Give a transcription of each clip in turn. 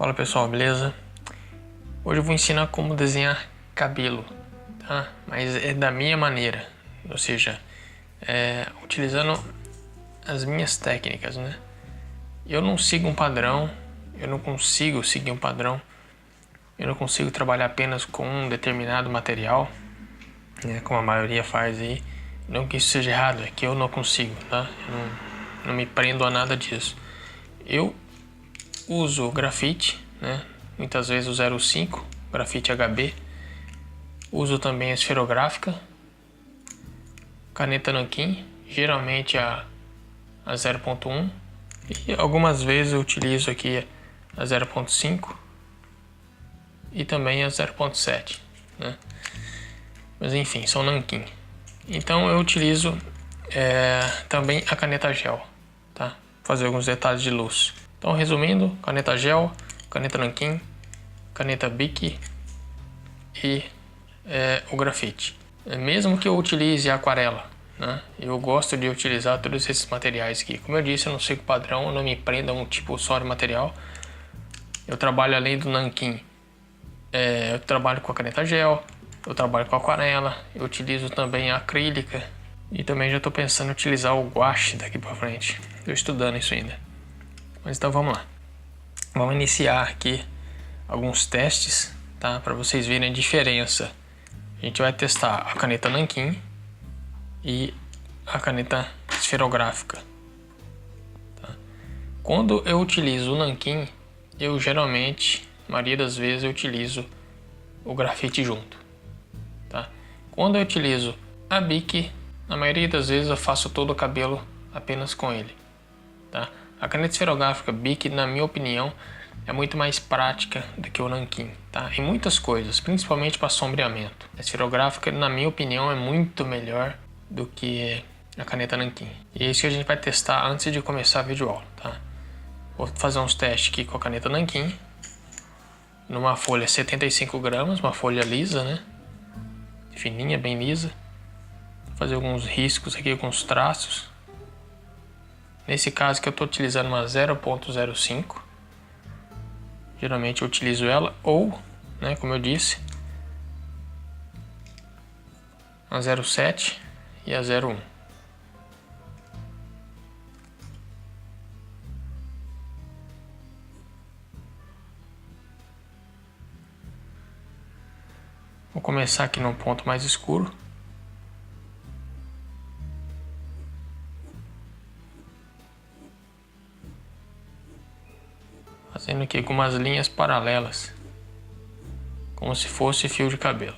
Fala pessoal, beleza? Hoje eu vou ensinar como desenhar cabelo, tá? Mas é da minha maneira, ou seja, utilizando as minhas técnicas, né? Eu não sigo um padrão, eu não consigo seguir um padrão, eu não consigo trabalhar apenas com um determinado material, né? Como a maioria faz aí. Não que isso seja errado, é que eu não consigo, tá? Eu não me prendo a nada disso. Eu uso grafite, né? Muitas vezes o 0,5, grafite HB. Uso também a esferográfica, caneta nanquim, geralmente a 0,1, e algumas vezes eu utilizo aqui a 0,5 e também a 0,7, né? Mas enfim, são nanquim. Então eu utilizo também a caneta gel, tá? Fazer alguns detalhes de luz. Então, resumindo, caneta gel, caneta nanquim, caneta Bic e o grafite. Mesmo que eu utilize a aquarela, né? Eu gosto de utilizar todos esses materiais aqui. Como eu disse, eu não sigo padrão, eu não me prendo a um tipo só de material. Eu trabalho além do nanquim, eu trabalho com a caneta gel, eu trabalho com a aquarela, eu utilizo também a acrílica e também já estou pensando em utilizar o guache daqui para frente. Estou estudando isso ainda. Mas então vamos lá. Vamos iniciar aqui alguns testes, tá? Para vocês verem a diferença. A gente vai testar a caneta nanquim e a caneta esferográfica. Tá? Quando eu utilizo o nanquim, eu geralmente, a maioria das vezes, eu utilizo o grafite junto. Tá? Quando eu utilizo a Bic, na maioria das vezes eu faço todo o cabelo apenas com ele. Tá? A caneta esferográfica Bic, na minha opinião, é muito mais prática do que o nanquim, tá? Em muitas coisas, principalmente para sombreamento. A esferográfica, na minha opinião, é muito melhor do que a caneta nanquim. E é isso que a gente vai testar antes de começar a videoaula, tá? Vou fazer uns testes aqui com a caneta nanquim, numa folha 75 gramas, uma folha lisa, né? Fininha, bem lisa. Vou fazer alguns riscos aqui com os traços. Nesse caso que eu estou utilizando uma 0,05. Geralmente eu utilizo ela ou, né, como eu disse, a 0,7 e a 0,1. Vou começar aqui num ponto mais escuro. Fazendo aqui algumas linhas paralelas, como se fosse fio de cabelo.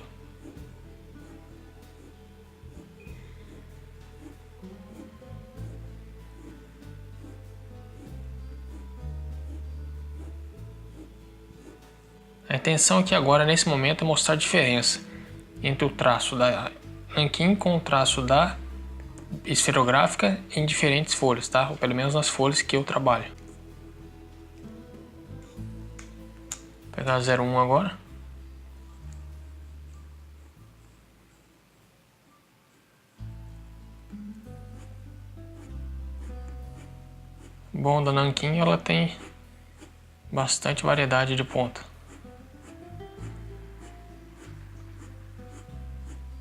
A intenção aqui agora, nesse momento, é mostrar a diferença entre o traço da nanquim com o traço da esferográfica em diferentes folhas, tá? Ou pelo menos nas folhas que eu trabalho. Vou pegar a 0,1 agora. O bom da nanquim, ela tem bastante variedade de ponta.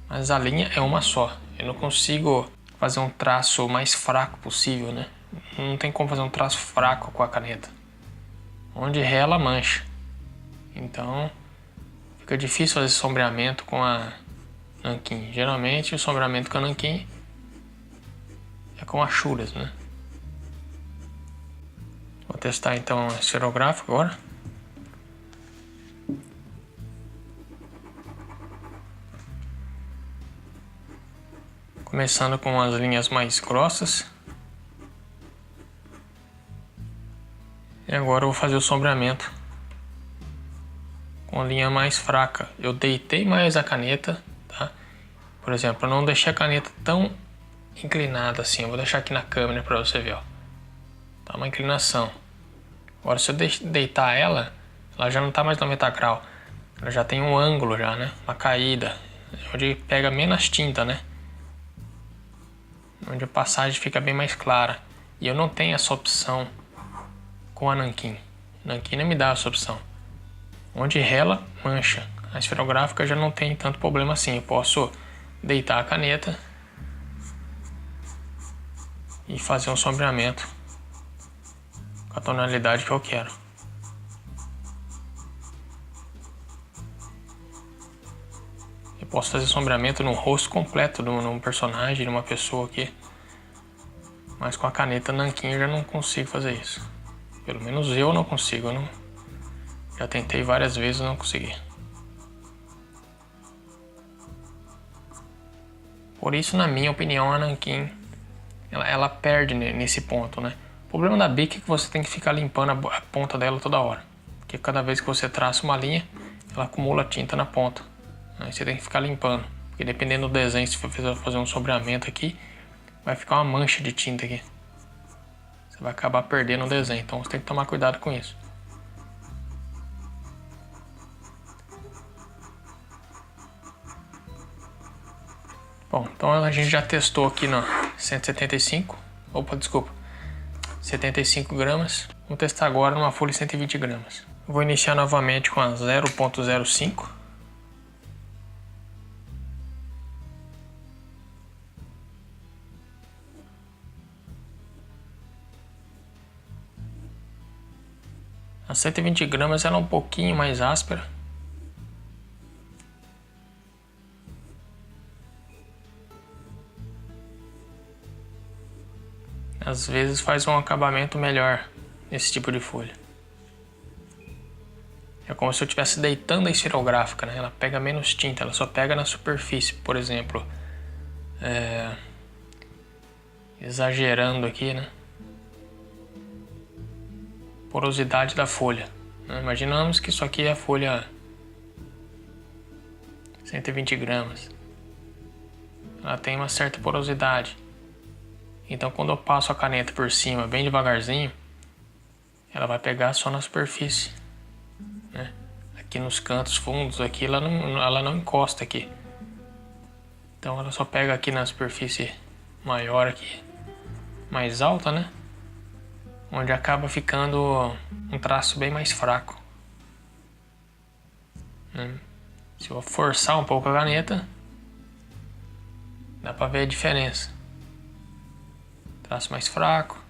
Mas a linha é uma só. Eu não consigo fazer um traço mais fraco possível, né? Não tem como fazer um traço fraco com a caneta. Onde rela, mancha. Então, fica difícil fazer sombreamento com a nanquim. Geralmente, o sombreamento com a nanquim é com achuras, né? Vou testar então a esferográfica agora. Começando com as linhas mais grossas. E agora eu vou fazer o sombreamento com a linha mais fraca. Eu deitei mais a caneta, tá? Por exemplo, eu não deixei a caneta tão inclinada assim. Eu vou deixar aqui na câmera para você ver, ó. Tá uma inclinação. Agora se eu deitar ela já não tá mais 90 graus. Ela já tem um ângulo já, né? Uma caída. Onde pega menos tinta, né? Onde a passagem fica bem mais clara. E eu não tenho essa opção com a nanquim. nanquim não me dá essa opção. Onde rela, mancha. A esferográfica já não tem tanto problema assim. Eu posso deitar a caneta e fazer um sombreamento com a tonalidade que eu quero. Eu posso fazer sombreamento no rosto completo de um personagem, de uma pessoa aqui. Mas com a caneta nanquim eu já não consigo fazer isso. Pelo menos eu não consigo. Já tentei várias vezes e não consegui. Por isso, na minha opinião, a nanquim ela perde nesse ponto, né? O problema da Bic é que você tem que ficar limpando a ponta dela toda hora. Porque cada vez que você traça uma linha, ela acumula tinta na ponta. Aí você tem que ficar limpando. Porque dependendo do desenho, se for fazer um sombreamento aqui, vai ficar uma mancha de tinta aqui. Você vai acabar perdendo o desenho. Então você tem que tomar cuidado com isso. Bom, então a gente já testou aqui no 175. Opa, desculpa. 75 gramas. Vou testar agora numa folha de 120 gramas. Vou iniciar novamente com a 0.05. A 120 gramas ela é um pouquinho mais áspera. Às vezes faz um acabamento melhor nesse tipo de folha. É como se eu estivesse deitando a esferográfica, né? Ela pega menos tinta, ela só pega na superfície, por exemplo. Exagerando aqui, né? Porosidade da folha. Imaginamos que isso aqui é a folha 120 gramas. Ela tem uma certa porosidade. Então quando eu passo a caneta por cima bem devagarzinho, ela vai pegar só na superfície, né? Aqui nos cantos fundos aqui ela não encosta aqui. Então ela só pega aqui na superfície maior aqui, mais alta, né? Onde acaba ficando um traço bem mais fraco, né? Se eu forçar um pouco a caneta, dá pra ver a diferença. Traço mais fraco.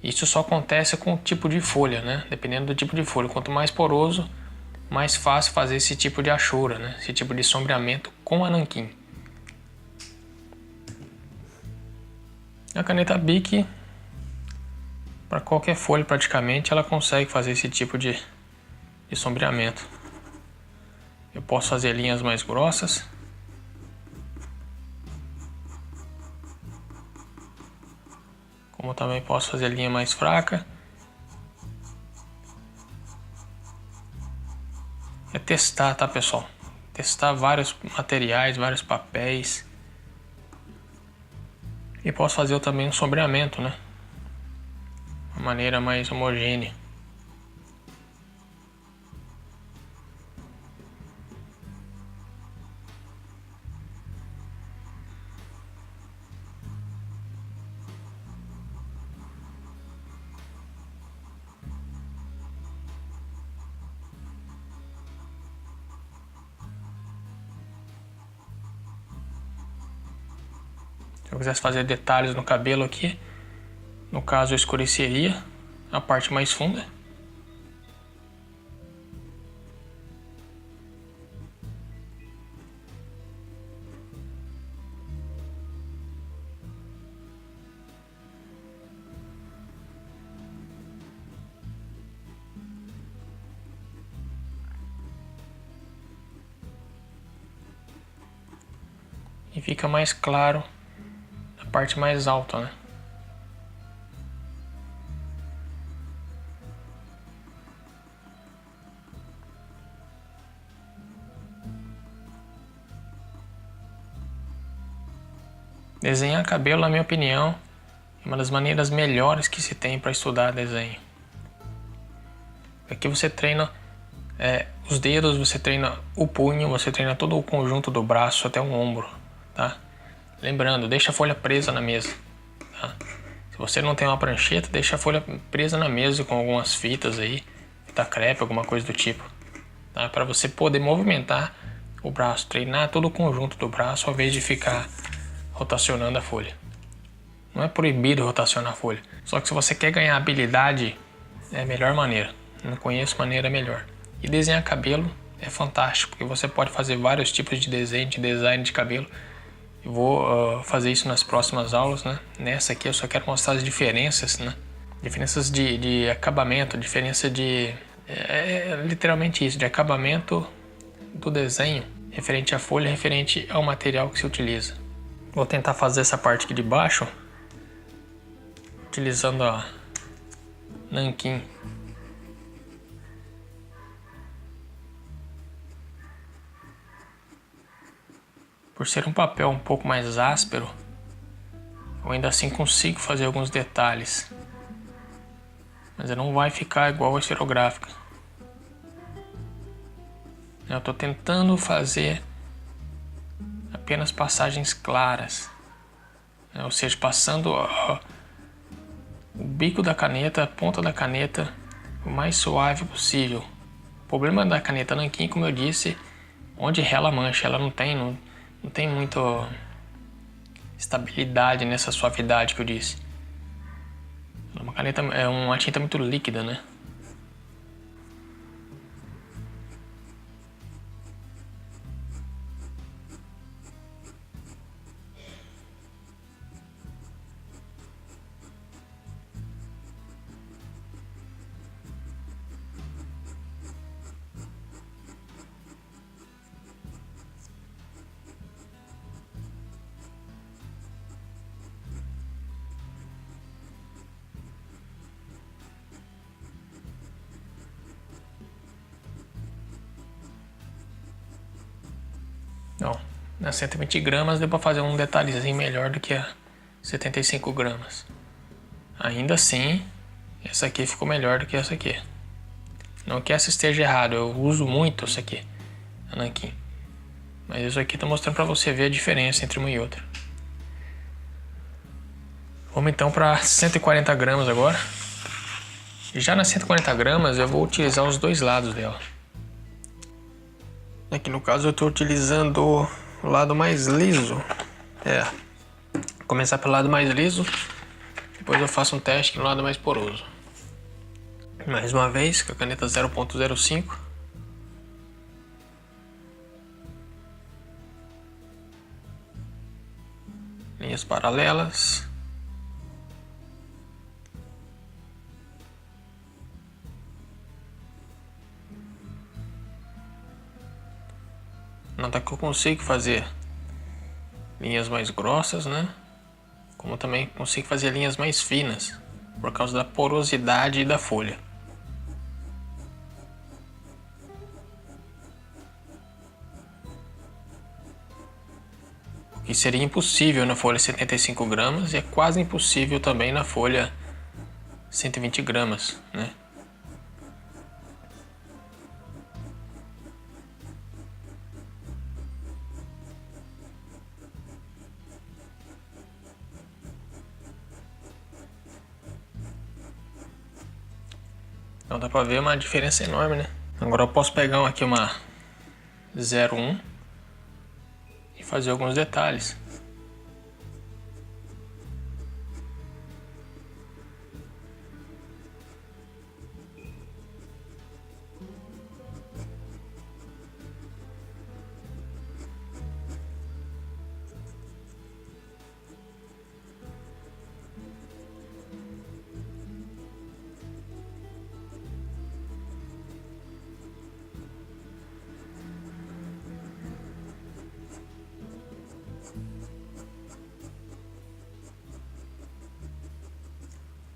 Isso só acontece com o tipo de folha, né? Dependendo do tipo de folha. Quanto mais poroso, mais fácil fazer esse tipo de achura, né? Esse tipo de sombreamento com a nanquim. A caneta Bic, para qualquer folha praticamente, ela consegue fazer esse tipo de sombreamento. Eu posso fazer linhas mais grossas. Como também posso fazer linha mais fraca. É testar, tá, pessoal? Testar vários materiais, vários papéis. E posso fazer também um sombreamento, né? De uma maneira mais homogênea. Se eu quisesse fazer detalhes no cabelo aqui, no caso eu escureceria a parte mais funda. E fica mais claro a parte mais alta, né? Desenhar cabelo, na minha opinião, é uma das maneiras melhores que se tem para estudar desenho. Aqui você treina os dedos, você treina o punho, você treina todo o conjunto do braço até o ombro, tá? Lembrando, deixa a folha presa na mesa, tá? Se você não tem uma prancheta, deixa a folha presa na mesa com algumas fitas aí, fita crepe, alguma coisa do tipo, tá? Para você poder movimentar o braço, treinar todo o conjunto do braço ao invés de ficar rotacionando a folha. Não é proibido rotacionar a folha, só que se você quer ganhar habilidade, é a melhor maneira. Não conheço maneira melhor. E desenhar cabelo é fantástico, porque você pode fazer vários tipos de design de cabelo. Eu vou fazer isso nas próximas aulas, né? Nessa aqui eu só quero mostrar as diferenças, né? Diferenças de acabamento, diferença de... literalmente isso, de acabamento do desenho, referente à folha, referente ao material que se utiliza. Vou tentar fazer essa parte aqui de baixo, utilizando a nanquim. Por ser um papel um pouco mais áspero, eu ainda assim consigo fazer alguns detalhes, mas não vai ficar igual a esferográfica. Eu estou tentando fazer apenas passagens claras, ou seja, passando o bico da caneta, a ponta da caneta, o mais suave possível. O problema da caneta nanquim, como eu disse, onde rela a mancha, ela não tem muita estabilidade nessa suavidade que eu disse. Uma caneta é uma tinta muito líquida, né? Não, nas 120 gramas deu para fazer um detalhezinho melhor do que a 75 gramas. Ainda assim, essa aqui ficou melhor do que essa aqui. Não que essa esteja errado, eu uso muito essa aqui, a nanquim. Mas isso aqui tá mostrando para você ver a diferença entre uma e outra. Vamos então para 140 gramas agora. E já nas 140 gramas eu vou utilizar os dois lados dela. Aqui no caso eu estou utilizando o lado mais liso. Vou começar pelo lado mais liso, depois eu faço um teste no lado mais poroso. Mais uma vez com a caneta 0.05. Linhas paralelas. Nota que eu consigo fazer linhas mais grossas, né? Como também consigo fazer linhas mais finas, por causa da porosidade da folha. O que seria impossível na folha 75 gramas e é quase impossível também na folha 120 gramas, né? Então dá pra ver uma diferença enorme, né? Agora eu posso pegar aqui uma 01 e fazer alguns detalhes.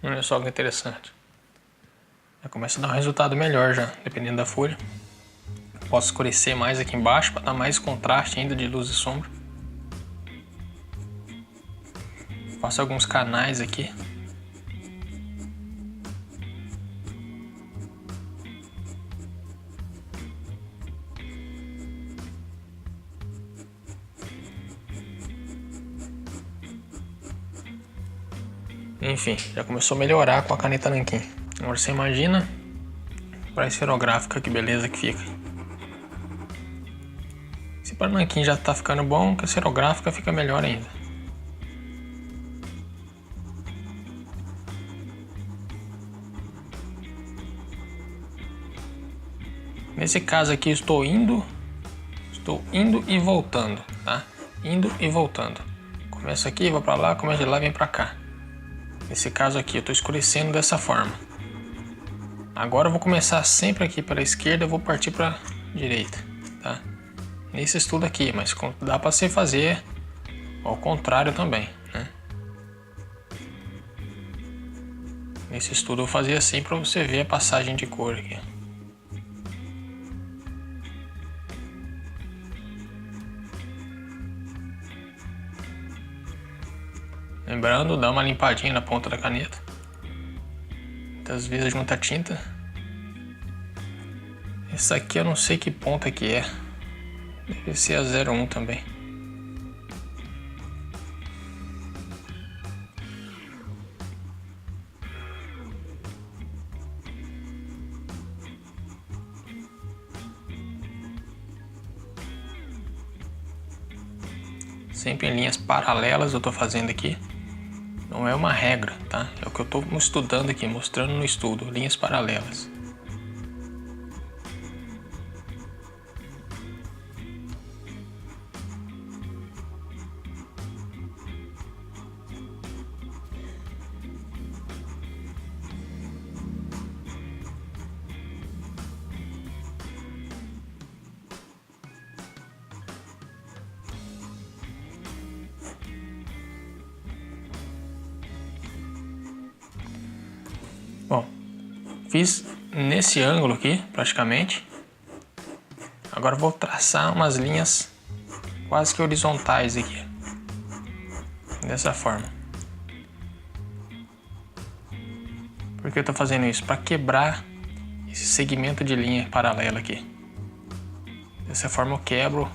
Olha só que interessante. Já começa a dar um resultado melhor já, dependendo da folha. Posso escurecer mais aqui embaixo para dar mais contraste ainda de luz e sombra. Faço alguns canais aqui. Enfim, já começou a melhorar com a caneta nanquim. Agora você imagina para esferográfica que beleza que fica. Se para nanquim já tá ficando bom, que a esferográfica fica melhor ainda. Nesse caso aqui eu estou indo e voltando, tá? Indo e voltando. Começo aqui, vou para lá, começo de lá, vem para cá. Nesse caso aqui eu estou escurecendo dessa forma. Agora eu vou começar sempre aqui pela esquerda, eu vou partir para direita, tá? Nesse estudo aqui, mas dá para você fazer ao contrário também, né? Nesse estudo eu fazia assim para você ver a passagem de cor aqui. Lembrando, dá uma limpadinha na ponta da caneta. Muitas vezes junta tinta. Essa aqui eu não sei que ponta que é. Deve ser a 01 também. Sempre em linhas paralelas eu estou fazendo aqui. Não é uma regra, tá? É o que eu estou estudando aqui, mostrando no estudo, linhas paralelas. Bom, fiz nesse ângulo aqui, praticamente. Agora vou traçar umas linhas quase que horizontais aqui. Dessa forma. Por que eu estou fazendo isso? Para quebrar esse segmento de linha paralela aqui. Dessa forma eu quebro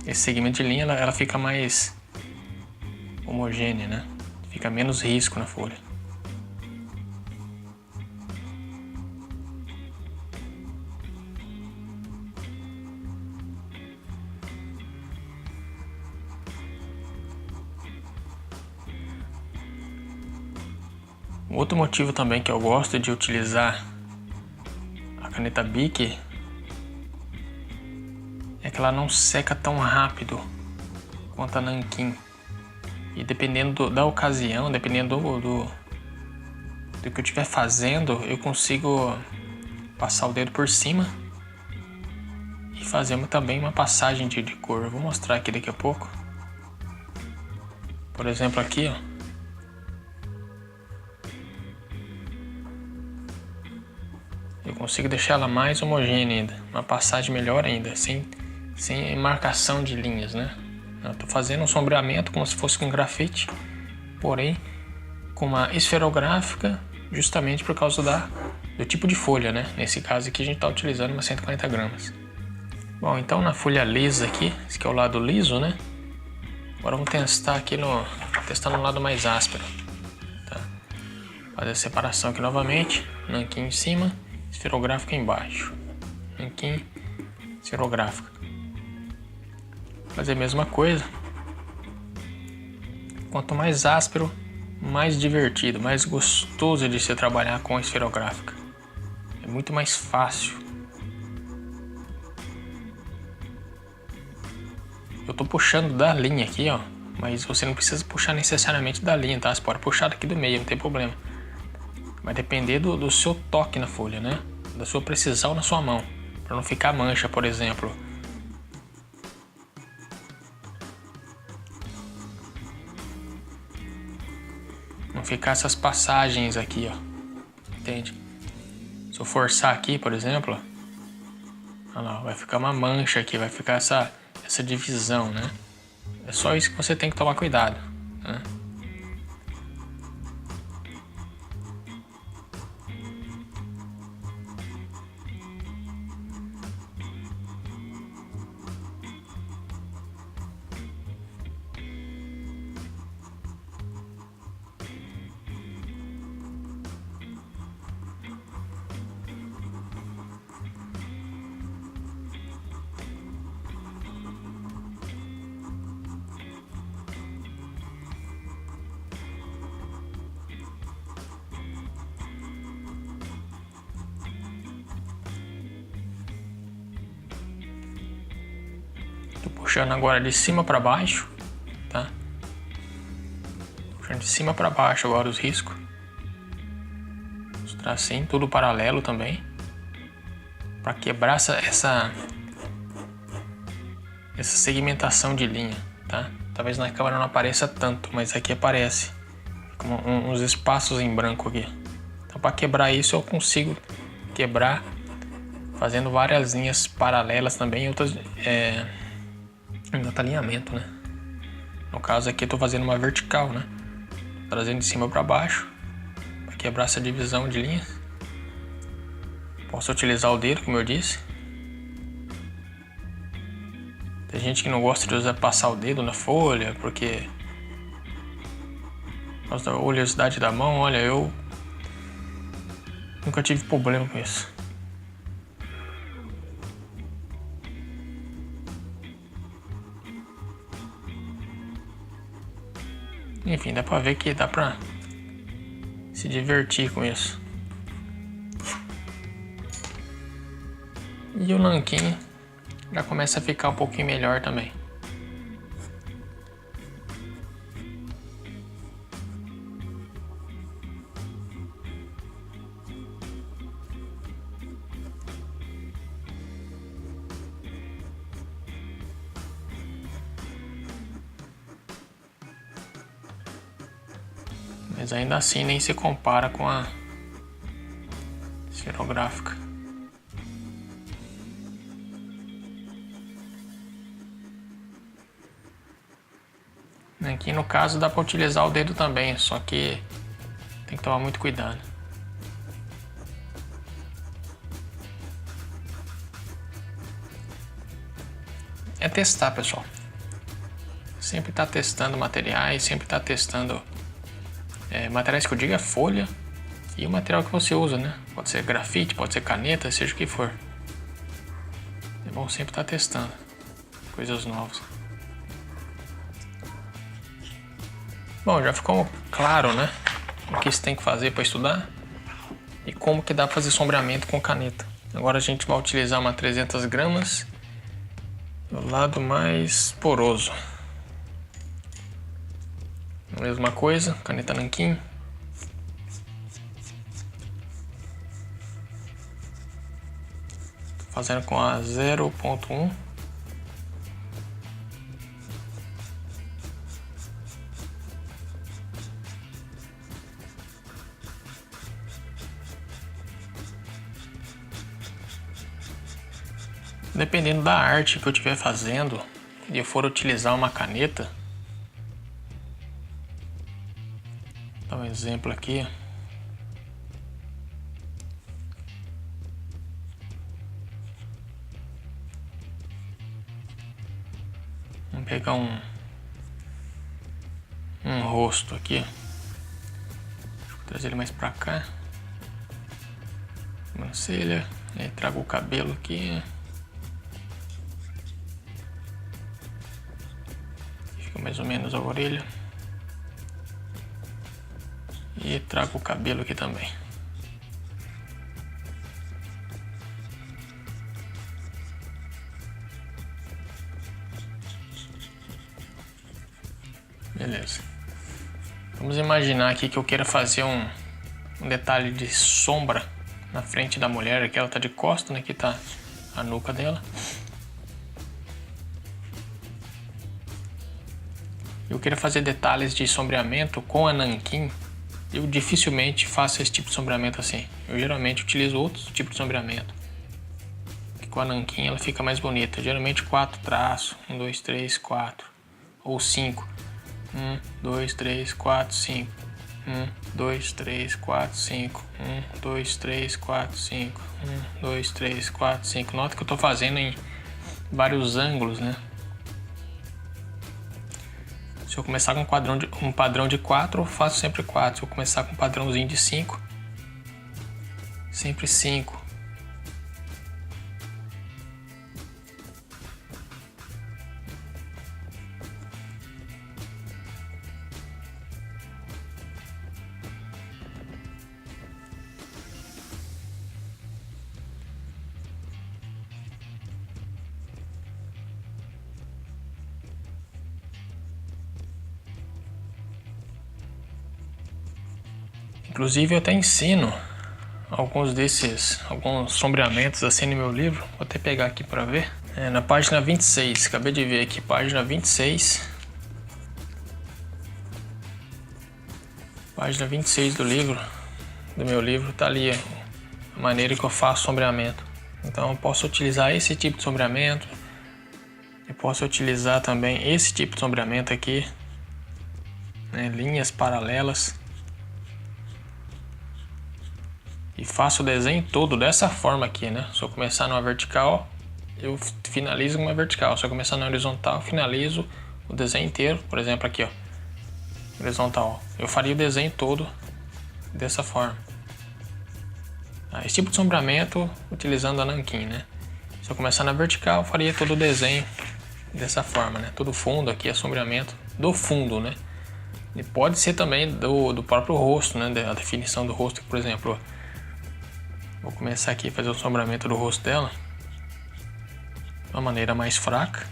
esse segmento de linha, ela fica mais homogênea, né? Fica menos risco na folha. Outro motivo também que eu gosto de utilizar a caneta Bic é que ela não seca tão rápido quanto a nanquim. E dependendo da ocasião, dependendo do que eu estiver fazendo, eu consigo passar o dedo por cima e fazer também uma passagem de cor. Eu vou mostrar aqui daqui a pouco. Por exemplo aqui, ó. Eu consigo deixar ela mais homogênea ainda, uma passagem melhor ainda, sem marcação de linhas, né? Eu estou fazendo um sombreamento como se fosse com grafite, porém com uma esferográfica, justamente por causa do tipo de folha, né? Nesse caso aqui a gente está utilizando uma 140 gramas. Bom, então na folha lisa aqui, esse aqui é o lado liso, né? Agora vamos testar aqui no lado mais áspero. Tá? Fazer a separação aqui novamente, nanquim em cima, esferográfica embaixo. Nanquim, esferográfica. Fazer a mesma coisa. Quanto mais áspero, mais divertido, mais gostoso de se trabalhar com a esferográfica. É muito mais fácil. Eu tô puxando da linha aqui, ó, mas você não precisa puxar necessariamente da linha, tá? Você pode puxar daqui do meio, não tem problema. Vai depender do seu toque na folha, né? Da sua precisão na sua mão, para não ficar mancha, por exemplo. Não ficar essas passagens aqui, ó. Entende? Se eu forçar aqui, por exemplo, olha lá, vai ficar uma mancha aqui, vai ficar essa divisão, né? É só isso que você tem que tomar cuidado, né? Tô puxando agora de cima para baixo, tá? Puxando de cima para baixo agora os riscos. Os tracinhos, tudo paralelo também. Para quebrar essa segmentação de linha, tá? Talvez na câmera não apareça tanto, mas aqui aparece. Fica uns espaços em branco aqui. Então para quebrar isso eu consigo quebrar fazendo várias linhas paralelas também, outras em outro alinhamento, né? No caso aqui eu tô fazendo uma vertical, né? Trazendo de cima para baixo para quebrar essa divisão de linhas. Posso utilizar o dedo, como eu disse. Tem gente que não gosta de passar o dedo na folha porque por causa da oleosidade da mão. Olha, eu nunca tive problema com isso. Enfim, dá pra ver que dá pra se divertir com isso. E o nanquim já começa a ficar um pouquinho melhor também. Mas ainda assim nem se compara com a esferográfica. Aqui no caso dá para utilizar o dedo também, só que tem que tomar muito cuidado. É testar, pessoal. Sempre tá testando materiais, sempre tá testando materiais que eu digo é folha e o material que você usa, né? Pode ser grafite, pode ser caneta, seja o que for. É bom sempre estar testando coisas novas. Bom, já ficou claro, né? O que você tem que fazer para estudar e como que dá para fazer sombreamento com caneta. Agora a gente vai utilizar uma 300 gramas do lado mais poroso. Mesma coisa, caneta nanquim. Tô fazendo com a 0.1. Dependendo da arte que eu estiver fazendo e eu for utilizar uma caneta, vou dar um exemplo aqui. Vamos pegar um rosto aqui. Vou trazer ele mais pra cá. Sobrancelha. Aí trago o cabelo aqui. Fica mais ou menos a orelha. E trago o cabelo aqui também. Beleza. Vamos imaginar aqui que eu queira fazer um detalhe de sombra na frente da mulher. Aqui ela tá de costas, né? Aqui tá a nuca dela. Eu queria fazer detalhes de sombreamento com a nanquim. Eu dificilmente faço esse tipo de sombreamento assim. Eu geralmente utilizo outros tipos de sombreamento. Que com a nanquim ela fica mais bonita. Geralmente 4 traços. 1, 2, 3, 4. Ou 5. 1, 2, 3, 4, 5. 1, 2, 3, 4, 5. 1, 2, 3, 4, 5. 1, 2, 3, 4, 5. Nota que eu estou fazendo em vários ângulos, né? Se eu começar com um padrão de 4, eu faço sempre 4. Se eu começar com um padrãozinho de 5, sempre 5. Inclusive eu até ensino alguns sombreamentos assim no meu livro. Vou até pegar aqui para ver. Na página 26, acabei de ver aqui, página 26. Página 26 do meu livro, tá ali a maneira que eu faço sombreamento. Então eu posso utilizar esse tipo de sombreamento. Eu posso utilizar também esse tipo de sombreamento aqui, né, linhas paralelas. E faço o desenho todo dessa forma aqui, né? Se eu começar numa vertical, eu finalizo uma vertical. Se eu começar na horizontal, eu finalizo o desenho inteiro. Por exemplo, aqui, ó, horizontal. Eu faria o desenho todo dessa forma. Esse tipo de sombreamento utilizando a nanquim, né? Se eu começar na vertical, eu faria todo o desenho dessa forma, né? Todo fundo aqui é sombreamento do fundo, né? E pode ser também do próprio rosto, né? A definição do rosto, por exemplo. Vou começar aqui a fazer o sombreamento do rosto dela de uma maneira mais fraca.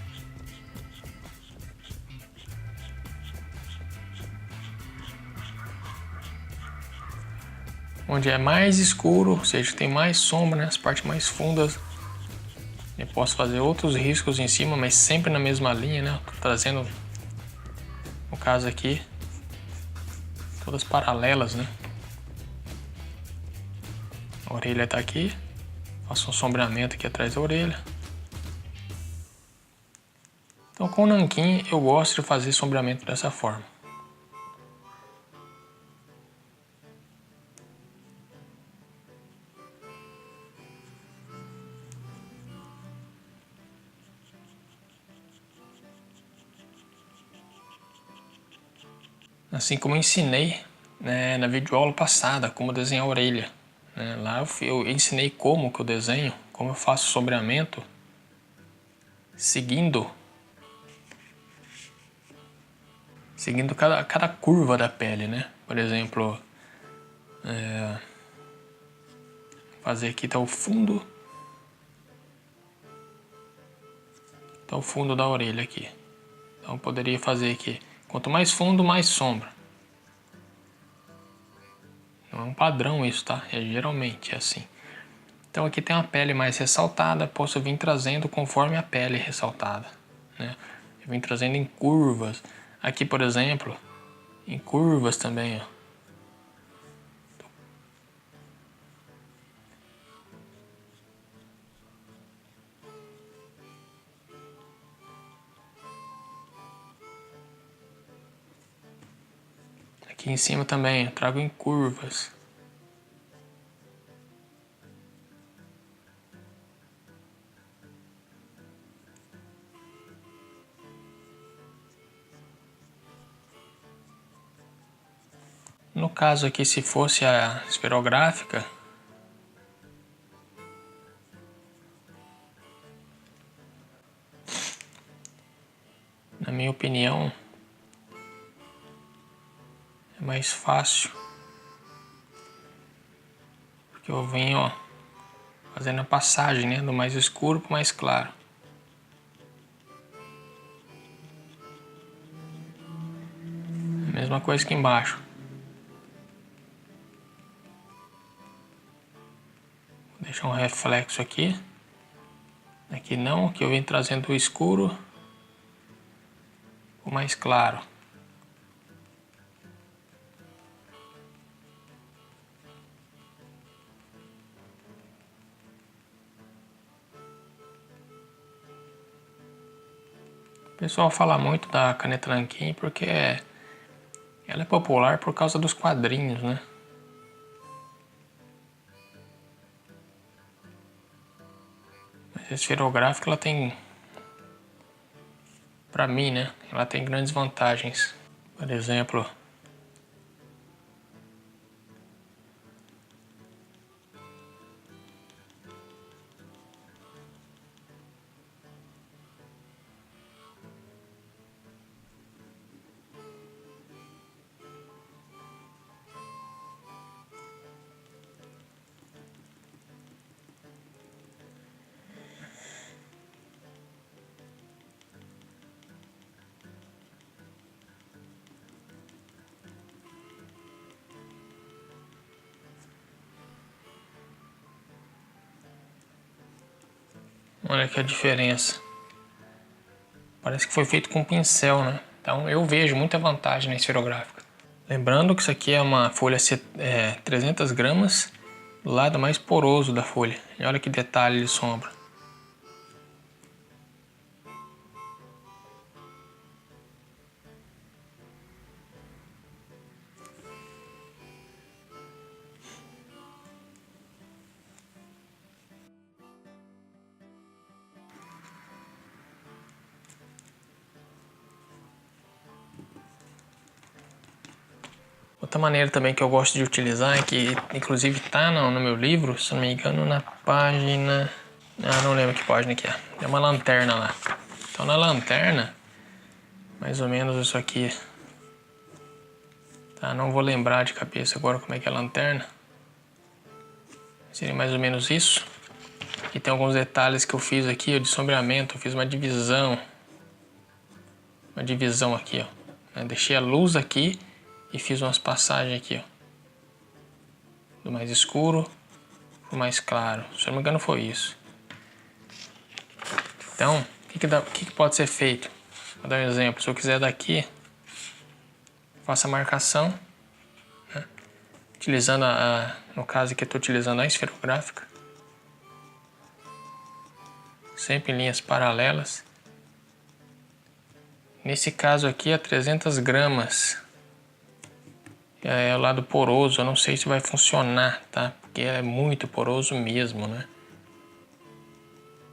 Onde é mais escuro, ou seja, tem mais sombra, né? As partes mais fundas. Eu posso fazer outros riscos em cima, mas sempre na mesma linha, né? Tô trazendo, no caso aqui, todas paralelas, né? A orelha tá aqui. Faço um sombreamento aqui atrás da orelha. Então com o nanquim eu gosto de fazer sombreamento dessa forma. Assim como eu ensinei, né, na videoaula passada como desenhar a orelha. Né? Lá eu ensinei como que eu desenho, como eu faço sombreamento, seguindo cada curva da pele, né? Por exemplo, fazer aqui tá o fundo da orelha aqui. Então eu poderia fazer aqui, quanto mais fundo, mais sombra. Não é um padrão isso, tá? Geralmente é assim. Então aqui tem uma pele mais ressaltada, posso vir trazendo conforme a pele é ressaltada, né? Eu vim trazendo em curvas. Aqui, por exemplo, em curvas também, ó. Aqui em cima também, eu trago em curvas. No caso aqui, se fosse a esferográfica, na minha opinião, é mais fácil. Porque eu venho, ó, fazendo a passagem, né, do mais escuro para o mais claro. Mesma coisa que embaixo. Vou deixar um reflexo aqui. Aqui não, aqui eu venho trazendo o escuro o mais claro. O pessoal fala muito da caneta nanquim porque ela é popular por causa dos quadrinhos, né? Mas a esferográfica, ela tem, pra mim, né? Ela tem grandes vantagens. Por exemplo, Olha aqui a diferença. Parece que foi feito com pincel, né? Então eu vejo muita vantagem na esferográfica. Lembrando que isso aqui é uma folha 300 gramas, do lado mais poroso da folha. E olha que detalhe de sombra. Outra maneira também que eu gosto de utilizar, é que inclusive tá no meu livro, se não me engano, na página... Ah, não lembro que página que é. Tem uma lanterna lá. Então na lanterna, mais ou menos isso aqui. Tá, não vou lembrar de cabeça agora como é que é a lanterna. Seria mais ou menos isso. E tem alguns detalhes que eu fiz aqui, ó, de sombreamento. Eu fiz uma divisão. Uma divisão aqui, ó. Eu deixei a luz aqui e fiz umas passagens aqui, ó. Do mais escuro pro mais claro. Se não me engano foi isso. Então, o que pode ser feito? Vou dar um exemplo. Se eu quiser daqui, faço a marcação, né? Utilizando no caso aqui eu estou utilizando a esferográfica. Sempre em linhas paralelas. Nesse caso aqui é 300 gramas. É o lado poroso, eu não sei se vai funcionar, tá? Porque é muito poroso mesmo, né?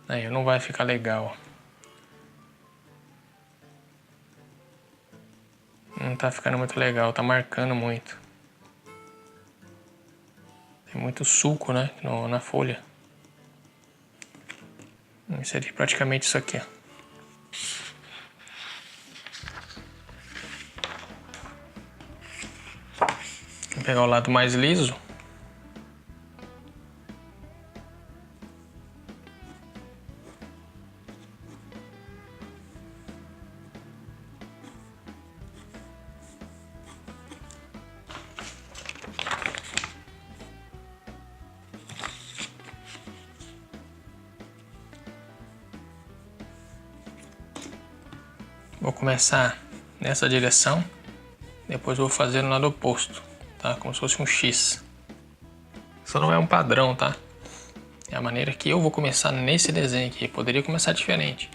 Aí não vai ficar legal. Não tá ficando muito legal, tá marcando muito. Tem muito suco, né? Na folha. Seria praticamente isso aqui, ó. Vou pegar o lado mais liso. Vou começar nessa direção, depois vou fazer no lado oposto, tá? Como se fosse um X. Isso não é um padrão, tá? É a maneira que eu vou começar nesse desenho aqui. Poderia começar diferente.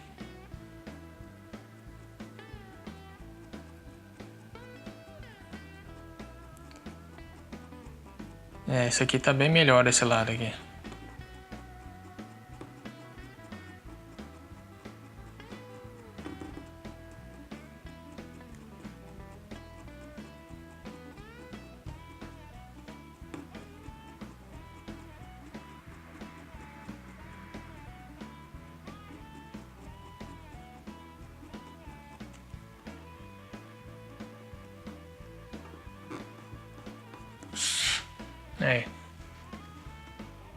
Esse aqui tá bem melhor, esse lado aqui.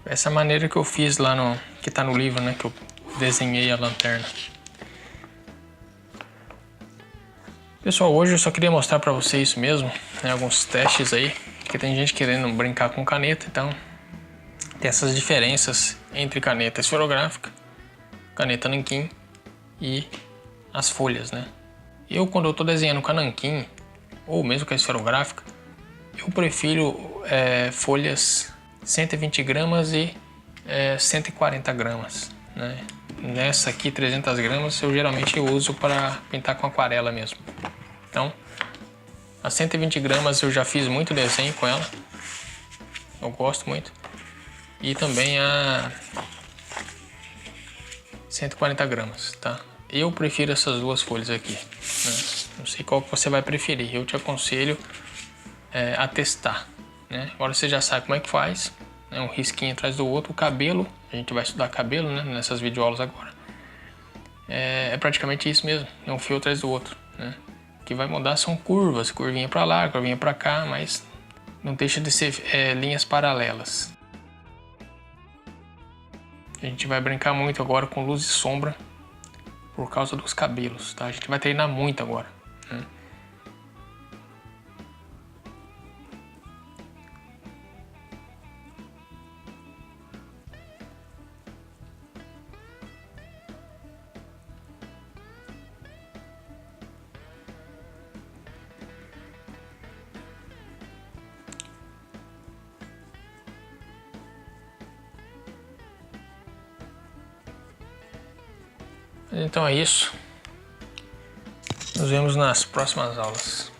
Essa maneira que eu fiz lá que tá no livro, né? Que eu desenhei a lanterna. Pessoal, hoje eu só queria mostrar pra vocês isso mesmo, né, alguns testes aí, porque tem gente querendo brincar com caneta, então tem essas diferenças entre caneta esferográfica, caneta nanquim e as folhas, né? Quando eu tô desenhando com a nanquim, ou mesmo com a esferográfica, eu prefiro folhas 120 gramas e 140 gramas, né? Nessa aqui, 300 gramas, eu geralmente uso para pintar com aquarela mesmo. Então, a 120 gramas eu já fiz muito desenho com ela. Eu gosto muito. E também a 140 gramas, tá? Eu prefiro essas duas folhas aqui, né? Não sei qual que você vai preferir. Eu te aconselho a testar, né? Agora você já sabe como é que faz, né? Um risquinho atrás do outro. O cabelo, a gente vai estudar cabelo, né? Nessas videoaulas agora. É praticamente isso mesmo. É um fio atrás do outro, né? O que vai mudar são curvas, curvinha para lá, curvinha para cá, mas não deixa de ser linhas paralelas. A gente vai brincar muito agora com luz e sombra por causa dos cabelos, tá? A gente vai treinar muito agora, né? Então é isso. Nos vemos nas próximas aulas.